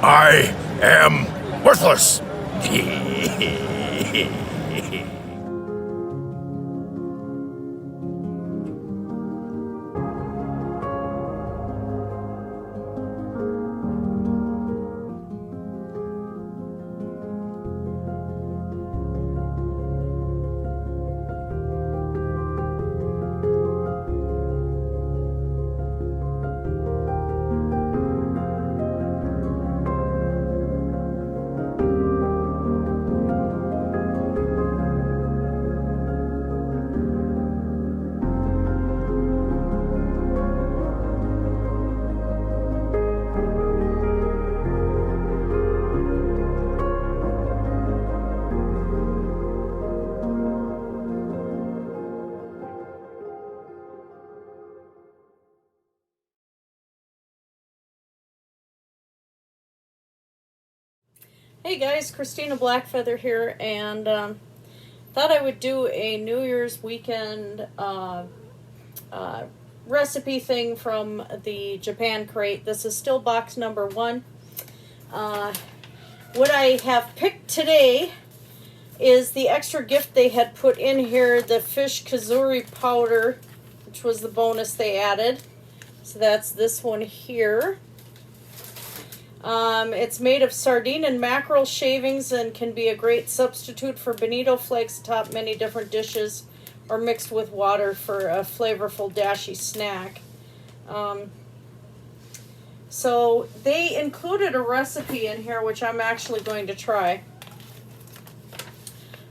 I am worthless. Hey guys, Christina Blackfeather here, and thought I would do a New Year's weekend recipe thing from the Japan crate. This is still box number 1. What I have picked today is the extra gift they had put in here, the fish kazuri powder, which was the bonus they added. So that's this one here. It's made of sardine and mackerel shavings and can be a great substitute for bonito flakes atop many different dishes or mixed with water for a flavorful dashi snack. So they included a recipe in here which I'm actually going to try.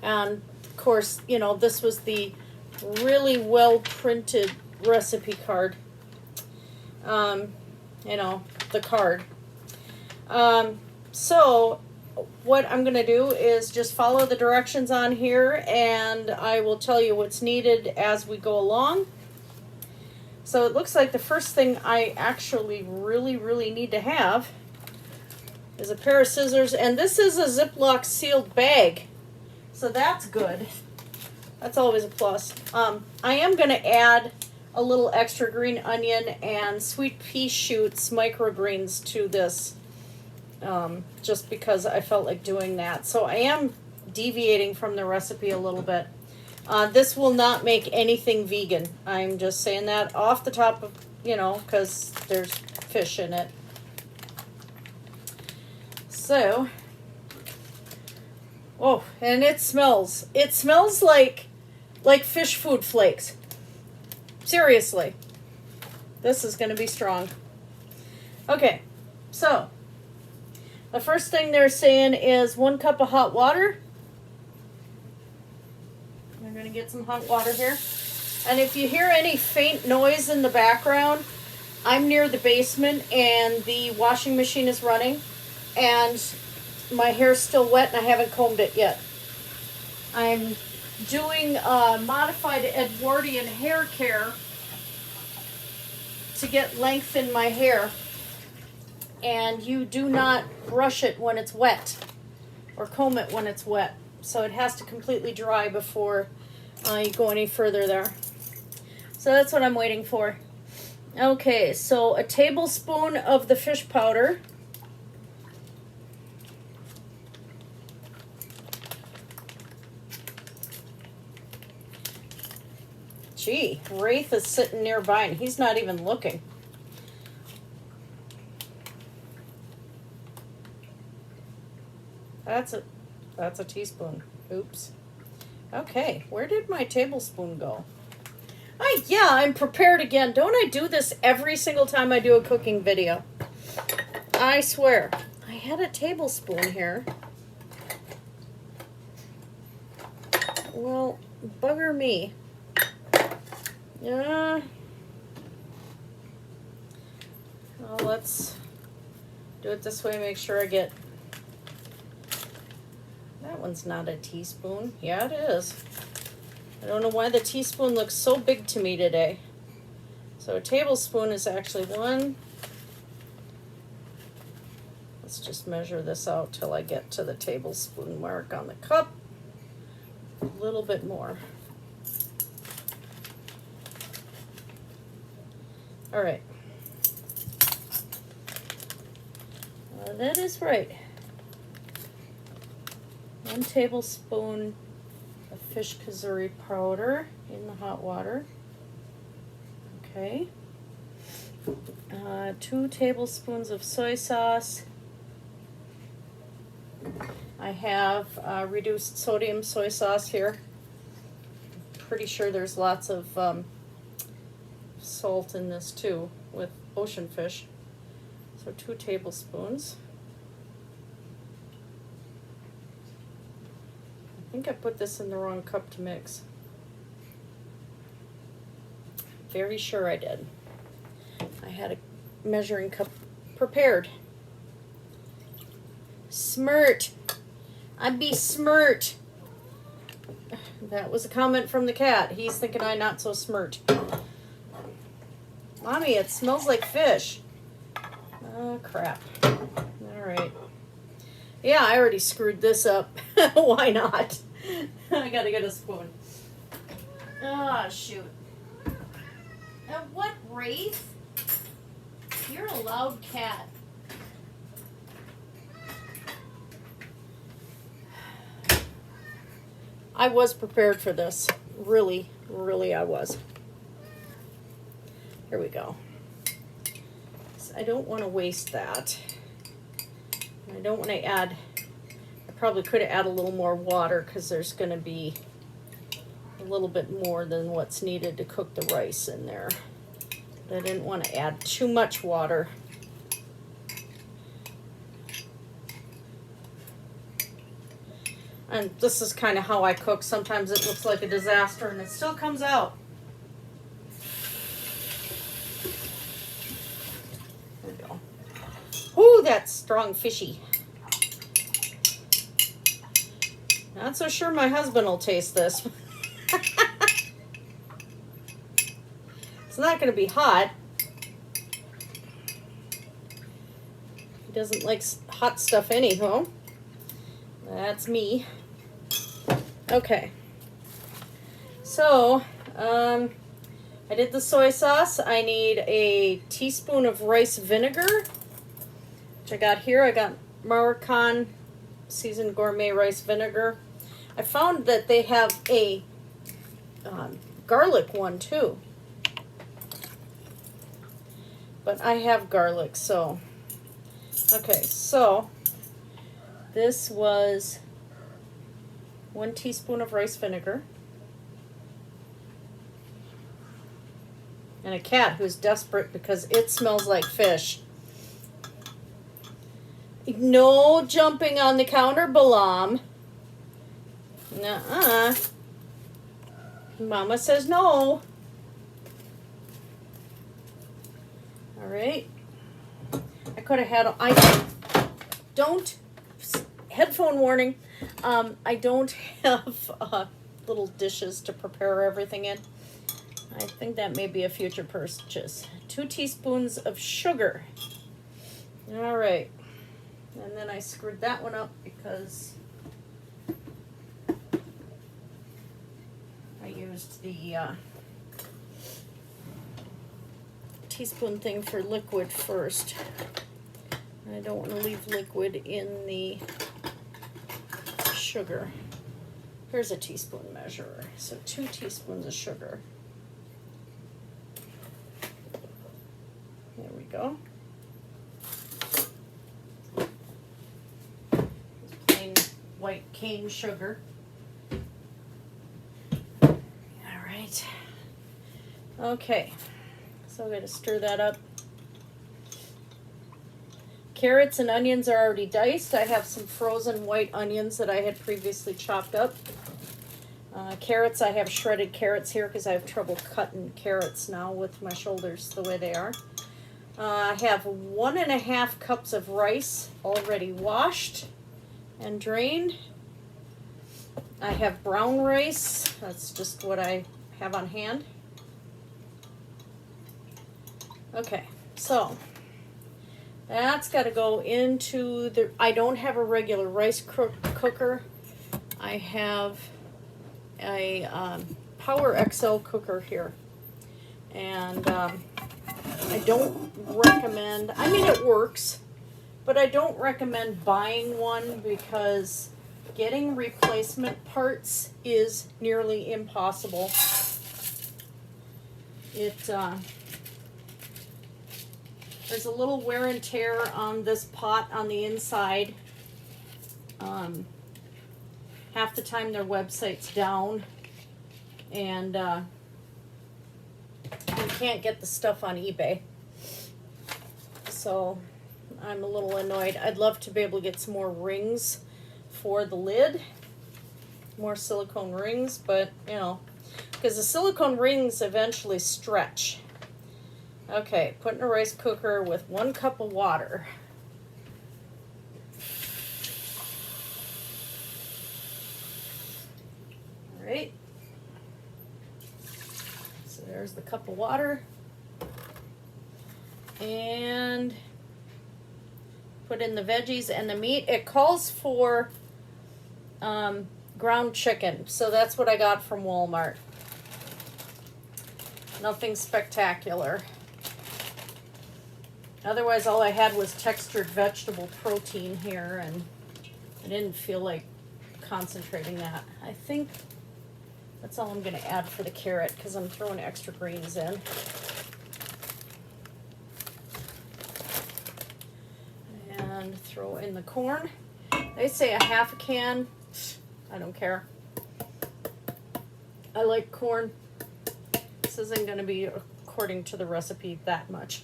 And of course, you know, this was the really well printed recipe card. You know, the card. So what I'm going to do is just follow the directions on here, and I will tell you what's needed as we go along. So it looks like the first thing I actually really need to have is a pair of scissors, and this is a Ziploc sealed bag. So that's good. That's always a plus. I am going to add a little extra green onion and sweet pea shoots, microgreens, to this. Just because I felt like doing that. So I am deviating from the recipe a little bit. This will not make anything vegan. I'm just saying that off the top of, you know, because there's fish in it. So, oh, and it smells like fish food flakes. Seriously. This is going to be strong. Okay, so the first thing they're saying is 1 cup of hot water. We're going to get some hot water here. And if you hear any faint noise in the background, I'm near the basement and the washing machine is running. And my hair's still wet and I haven't combed it yet. I'm doing modified Edwardian hair care to get length in my hair. And you do not brush it when it's wet or comb it when it's wet. So it has to completely dry before you go any further there. So that's what I'm waiting for. Okay, so a tablespoon of the fish powder. Gee, Wraith is sitting nearby and he's not even looking. That's a teaspoon. Oops. Okay, where did my tablespoon go? Yeah, I'm prepared again. Don't I do this every single time I do a cooking video? I swear. I had a tablespoon here. Well, bugger me. Yeah. Well, let's do it this way, make sure I get... That one's not a teaspoon. Yeah, it is. I don't know why the teaspoon looks so big to me today. So a tablespoon is actually 1. Let's just measure this out till I get to the tablespoon mark on the cup. A little bit more. All right. That is right. 1 tablespoon of fish kazuri powder in the hot water. Okay. 2 tablespoons of soy sauce. I have reduced sodium soy sauce here. Pretty sure there's lots of salt in this too with ocean fish. So 2 tablespoons. I think I put this in the wrong cup to mix. Very sure I did. I had a measuring cup prepared. Smirt. I be smirt. That was a comment from the cat. He's thinking I'm not so smirt. Mommy, it smells like fish. Oh, crap. All right. Yeah, I already screwed this up. Why not? I gotta get a spoon. Ah, shoot. What, Wraith? You're a loud cat. I was prepared for this. Really, really I was. Here we go. So I don't want to waste that. I don't want to add, I probably could have added a little more water because there's going to be a little bit more than what's needed to cook the rice in there. But I didn't want to add too much water. And this is kind of how I cook. Sometimes it looks like a disaster and it still comes out. There we go. Ooh, that's strong fishy. Not so sure my husband will taste this. It's not going to be hot. He doesn't like hot stuff anyhow. That's me. Okay. So, I did the soy sauce. I need a teaspoon of rice vinegar, which I got here. I got Maruchan seasoned gourmet rice vinegar. I found that they have a garlic one too. But I have garlic, so. Okay, so this was 1 teaspoon of rice vinegar. And a cat who's desperate because it smells like fish. No jumping on the counter, Balaam. Nuh-uh. Mama says no. All right. I could have had, I don't, headphone warning, I don't have little dishes to prepare everything in. I think that may be a future purchase. 2 teaspoons of sugar. All right. And then I screwed that one up because I used the teaspoon thing for liquid first. I don't want to leave liquid in the sugar. Here's a teaspoon measurer. So 2 teaspoons of sugar. There we go. Plain white cane sugar. All right. Okay. So I'm going to stir that up. Carrots and onions are already diced. I have some frozen white onions that I had previously chopped up. Carrots, I have shredded carrots here because I have trouble cutting carrots now with my shoulders the way they are. I have 1.5 cups of rice already washed and drained. I have brown rice. That's just what I have on hand. Okay, so that's got to go into the, I don't have a regular rice cooker. I have a Power XL cooker here. And I don't recommend, I mean it works, but I don't recommend buying one because getting replacement parts is nearly impossible. There's a little wear and tear on this pot on the inside. Half the time their website's down, and you can't get the stuff on eBay. So I'm a little annoyed. I'd love to be able to get some more rings for the lid, more silicone rings, but you know, because the silicone rings eventually stretch. Okay, put in a rice cooker with 1 cup of water. All right. So there's the cup of water. And put in the veggies and the meat. It calls for ground chicken, so that's what I got from Walmart. Nothing spectacular. Otherwise, all I had was textured vegetable protein here, and I didn't feel like concentrating that. I think that's all I'm going to add for the carrot because I'm throwing extra greens in. And throw in the corn. They say a half a can. I don't care. I like corn. This isn't going to be according to the recipe that much.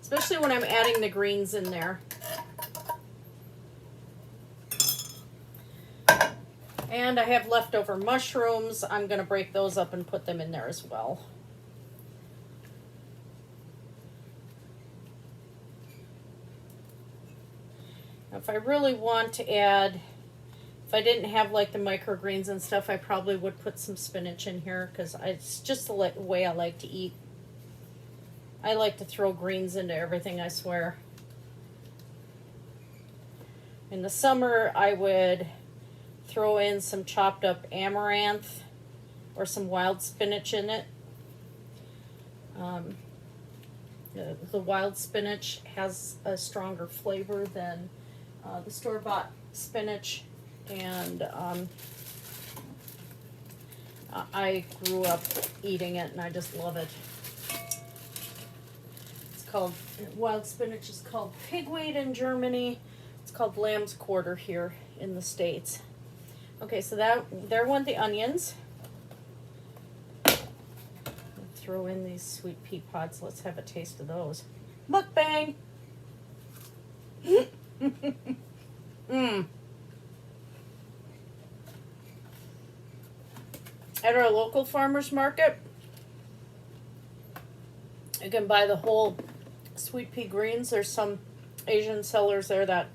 Especially when I'm adding the greens in there. And I have leftover mushrooms. I'm going to break those up and put them in there as well. Now, if I really want to add, if I didn't have like the microgreens and stuff, I probably would put some spinach in here because it's just the way I like to eat. I like to throw greens into everything, I swear. In the summer, I would throw in some chopped up amaranth or some wild spinach in it. The wild spinach has a stronger flavor than the store-bought spinach, and I grew up eating it and I just love it. It's called, wild spinach is called pigweed in Germany. It's called lamb's quarter here in the States. Okay, so there went the onions. Throw in these sweet pea pods. Let's have a taste of those. Mukbang! At our local farmer's market, you can buy the whole sweet pea greens. There's some Asian sellers there that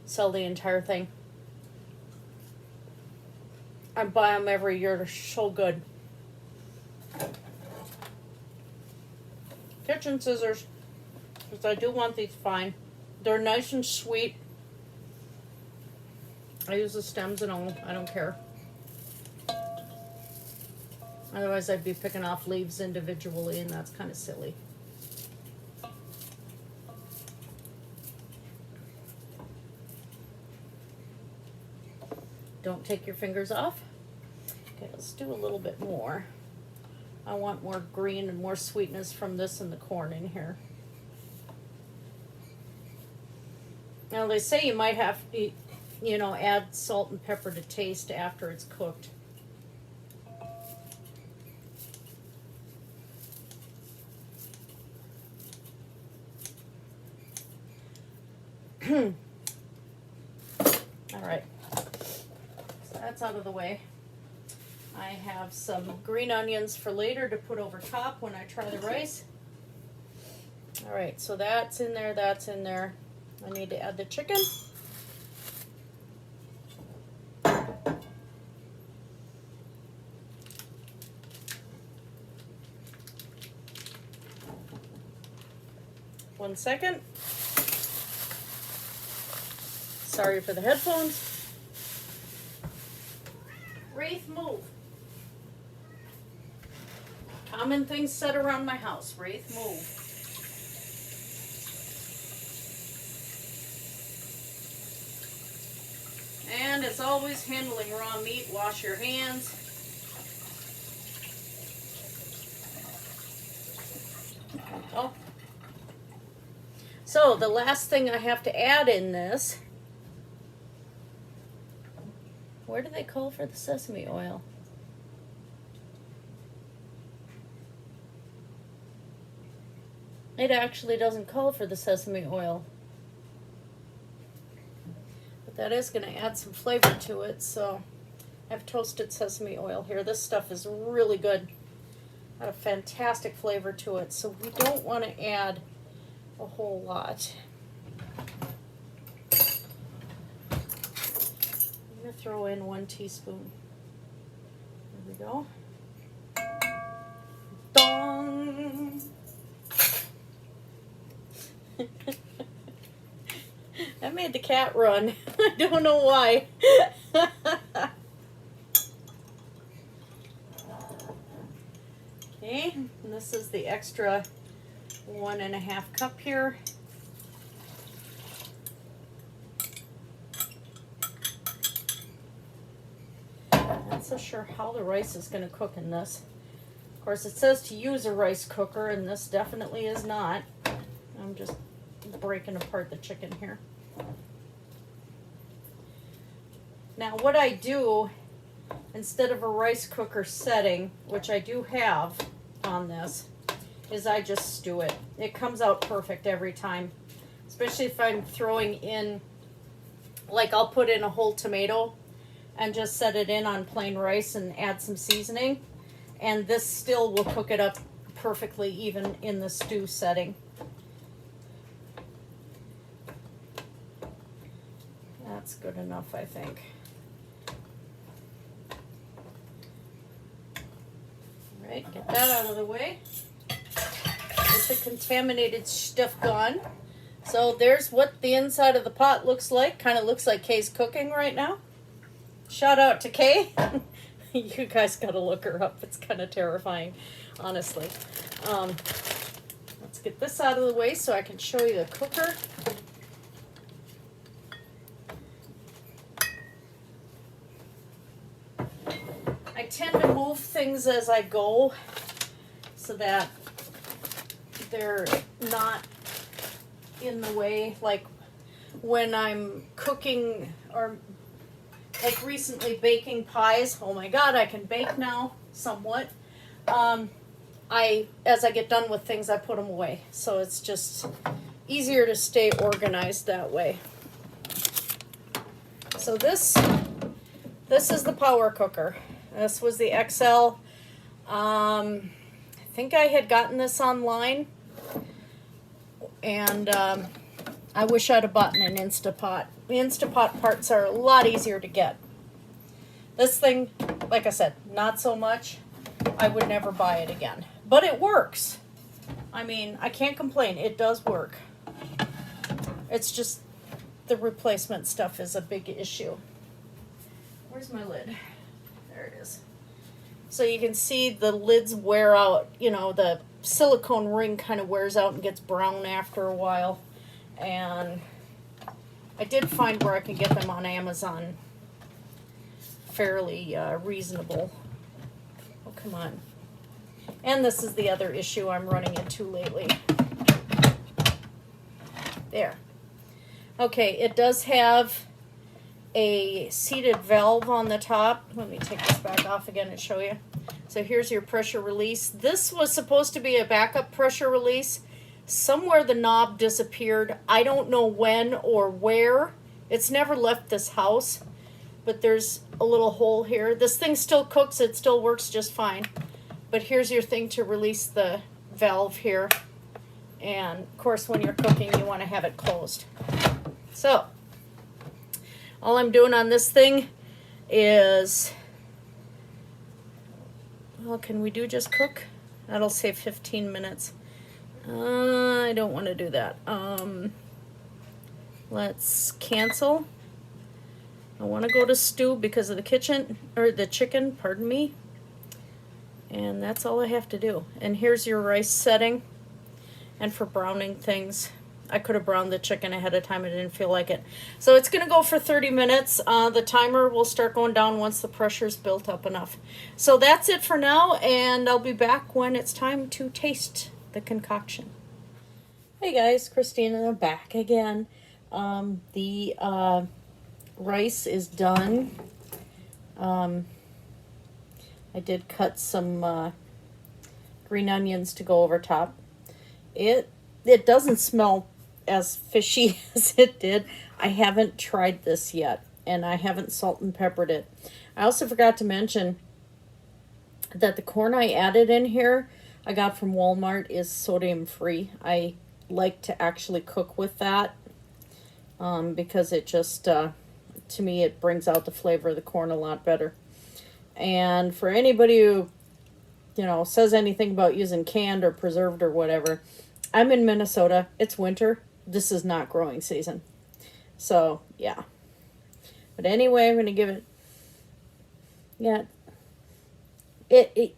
sell the entire thing. I buy them every year. They're so good. Kitchen scissors, because I do want these fine. They're nice and sweet. I use the stems and all. I don't care. Otherwise, I'd be picking off leaves individually, and that's kind of silly. Don't take your fingers off. Okay, let's do a little bit more. I want more green and more sweetness from this and the corn in here. Now, they say you might have to, you know, add salt and pepper to taste after it's cooked. All right, so that's out of the way. I have some green onions for later to put over top when I try the rice. All right, so that's in there, that's in there. I need to add the chicken. One second. Sorry for the headphones. Wraith, move. Common things said around my house. Wraith, move. And as always, handling raw meat, wash your hands. Oh. So the last thing I have to add in this, where do they call for the sesame oil? It actually doesn't call for the sesame oil. But that is going to add some flavor to it, so I have toasted sesame oil here. This stuff is really good. Got a fantastic flavor to it, so we don't want to add a whole lot. I'm going to throw in 1 teaspoon. There we go. Dong! That made the cat run. I don't know why. Okay, and this is the extra 1.5 cup here. I'm not so sure how the rice is going to cook in this. Of course, it says to use a rice cooker, and this definitely is not. I'm just breaking apart the chicken here. Now, what I do, instead of a rice cooker setting, which I do have on this, is I just stew it. It comes out perfect every time, especially if I'm throwing in, like I'll put in a whole tomato and just set it in on plain rice and add some seasoning, and this still will cook it up perfectly even in the stew setting. That's good enough, I think. All right, get that out of the way. Get the contaminated stuff gone. So there's what the inside of the pot looks like. Kind of looks like Kay's cooking right now. Shout out to Kay. You guys gotta look her up. It's kind of terrifying, honestly. Let's get this out of the way so I can show you the cooker. I tend to move things as I go so that they're not in the way. Like when I'm cooking, or like recently baking pies. Oh my God, I can bake now somewhat. As I get done with things, I put them away. So it's just easier to stay organized that way. So this is the power cooker. This was the XL. I think I had gotten this online, and I wish I'd have bought an Instapot. The Instapot parts are a lot easier to get. This thing, like I said, not so much. I would never buy it again. But it works. I mean, I can't complain. It does work. It's just the replacement stuff is a big issue. Where's my lid? There it is. So you can see the lids wear out. You know, the silicone ring kind of wears out and gets brown after a while. And I did find where I can get them on Amazon fairly reasonable. Oh, come on. And this is the other issue I'm running into lately. There. Okay, it does have a seated valve on the top. Let me take this back off again and show you. So here's your pressure release. This was supposed to be a backup pressure release. Somewhere the knob disappeared. I don't know when or where. It's never left this house, but there's a little hole here. This thing still cooks. It still works just fine. But here's your thing to release the valve here. And of course, when you're cooking, you want to have it closed. So all I'm doing on this thing is, well, can we do just cook? That'll save 15 minutes. I don't want to do that. Let's cancel. I want to go to stew because of the kitchen, or the chicken, pardon me. And that's all I have to do. And here's your rice setting. And for browning things, I could have browned the chicken ahead of time. I didn't feel like it. So it's going to go for 30 minutes. The timer will start going down once the pressure's built up enough. So that's it for now, and I'll be back when it's time to taste the concoction. Hey guys, Christina back again. The rice is done. I did cut some green onions to go over top. It doesn't smell as fishy as it did. I haven't tried this yet, and I haven't salt and peppered it. I also forgot to mention that the corn I added in here I got from Walmart is sodium free. I like to actually cook with that because it just to me it brings out the flavor of the corn a lot better. And for anybody who says anything about using canned or preserved or whatever, I'm in Minnesota. It's winter. This is not growing season. So, yeah. But anyway, I'm going to give it,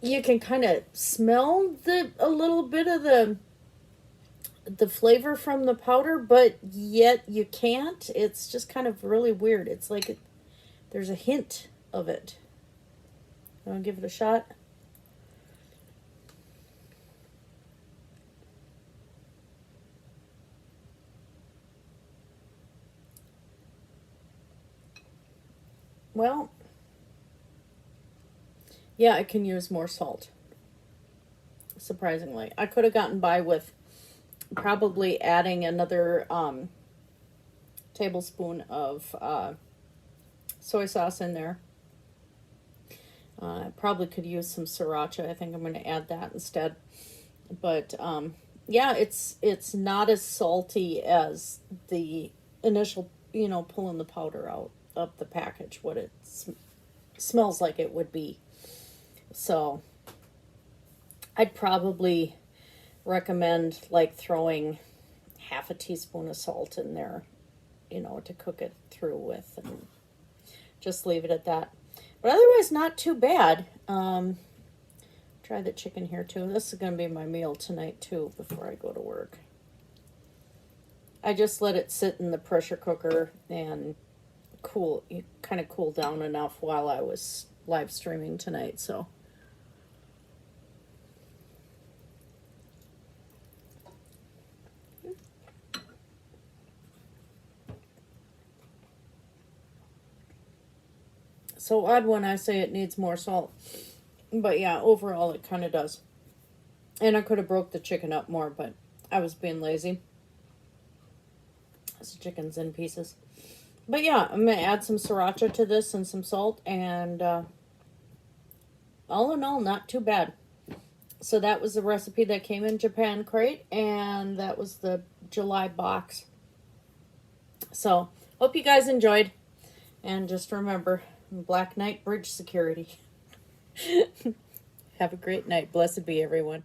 you can kind of smell a little bit of the flavor from the powder, but yet you can't. It's just kind of really weird. It's like there's a hint of it. I'll give it a shot. Well, yeah, I can use more salt. Surprisingly, I could have gotten by with probably adding another tablespoon of soy sauce in there. I probably could use some sriracha. I think I'm going to add that instead. But yeah, it's not as salty as the initial, pulling the powder out of the package, what it smells like it would be. So I'd probably recommend like throwing half a teaspoon of salt in there, to cook it through with, and just leave it at that. But otherwise, not too bad. Try the chicken here too. This is going to be my meal tonight too before I go to work. I just let it sit in the pressure cooker and kind of cool down enough while I was live streaming tonight. So odd when I say it needs more salt. But yeah, overall it kind of does. And I could have broke the chicken up more, but I was being lazy. The chicken's in pieces. But yeah, I'm going to add some sriracha to this and some salt. And all in all, not too bad. So that was the recipe that came in Japan Crate. And that was the July box. So, hope you guys enjoyed. And just remember, Black Knight Bridge Security. Have a great night. Blessed be everyone.